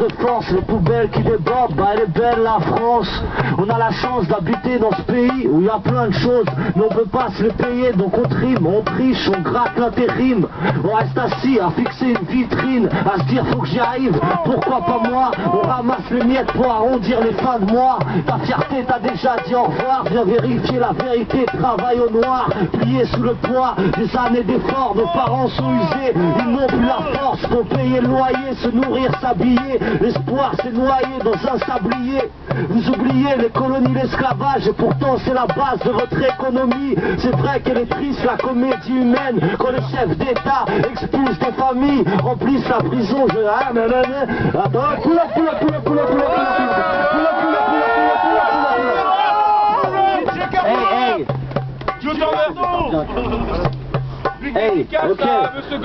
De force, les poubelles qui débordent, bah elle est belle la France. On a la chance d'habiter dans ce pays où il y a plein de choses, mais on peut pas se les payer, donc on trime, on triche, on gratte l'intérim. On reste assis à fixer une vitrine, à se dire faut que j'y arrive, pourquoi pas moi. On ramasse les miettes pour arrondir les fins de mois. Ta fierté t'a déjà dit au revoir, viens vérifier la vérité, travail au noir, plié sous le poids des années d'efforts. Nos parents sont usés, ils n'ont plus la force pour payer le loyer, se nourrir, s'habiller. L'espoir s'est noyé dans un sablier. Vous oubliez les colonies, l'esclavage, et pourtant c'est la base de votre économie. C'est vrai qu'elle est triste la comédie humaine, quand les chefs d'État expulsent des familles, remplissent la prison. Attends, poula. Hey. Hey, ok,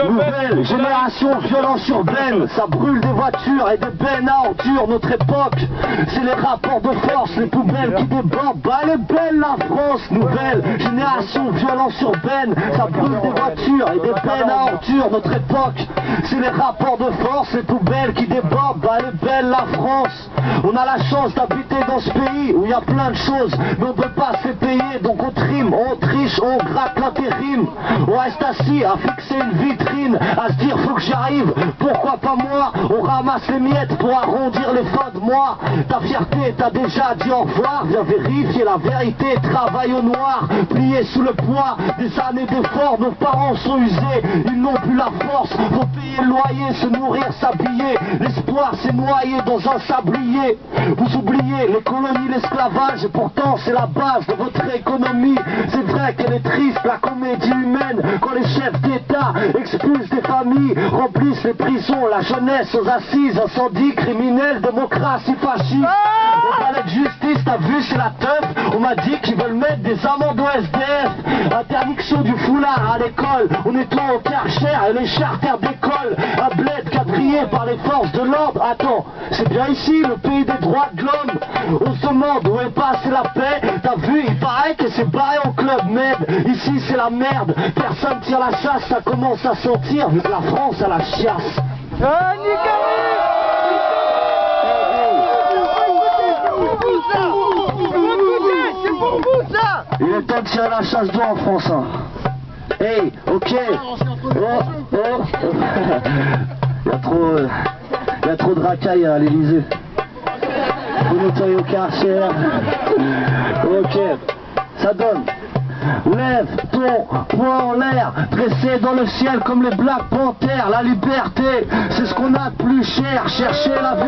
nouvelle génération violence urbaine, ça brûle des voitures et des bennes à ordures. Notre époque, c'est les rapports de force, les poubelles qui débordent, bah elle est belle la France. Nouvelle génération violence urbaine, ça brûle des voitures et des bennes à ordures. Notre époque, c'est les rapports de force, les poubelles qui débordent, bah elle est belle la France. On a la chance d'habiter dans ce pays où il y a plein de choses, mais on peut pas se les payer, donc on trime, on triche, on gratte l'intérim. On reste assis à fixer une vitrine, à se dire faut que j'arrive, pourquoi pas moi. On ramasse les miettes pour arrondir les fins de mois. Ta fierté t'a déjà dit au revoir, viens vérifier la vérité, travail au noir, plié sous le poids des années d'efforts. Nos parents sont usés, ils n'ont plus la force, faut payer le loyer, se nourrir, s'habiller. L'espoir s'est noyé dans un sablier. Vous oubliez les colonies, l'esclavage, et pourtant c'est la base de votre économie. C'est vrai qu'elle est triste la comédie humaine, quand les chefs d'État expulsent des familles, remplissent les prisons, la jeunesse aux assises, incendie criminel, démocratie fasciste. Au palais de justice, t'as vu, c'est la teuf. On m'a dit qu'ils veulent mettre des amendes au SDF. Interdiction du foulard à l'école, on nettoie au Karcher et les charters d'école. Un bled quadrillé par les forces de l'ordre. Attends, c'est bien ici le pays des droits de l'homme. On se demande où est passée la paix. T'as vu, il paraît que c'est barré au club Med. Ici c'est la merde, personne tire la chasse, ça commence à sentir vu que la France a la chiasse. Il est temps de tirer la chasse d'eau en France. Hein. Hey, ok. Il y a trop de racailles à l'Elysée. Faut nettoyer au Karcher. Ok, ça donne. Lève ton poing en l'air, dressé dans le ciel comme les Black Panthers. La liberté, c'est ce qu'on a de plus cher. Chercher la vérité.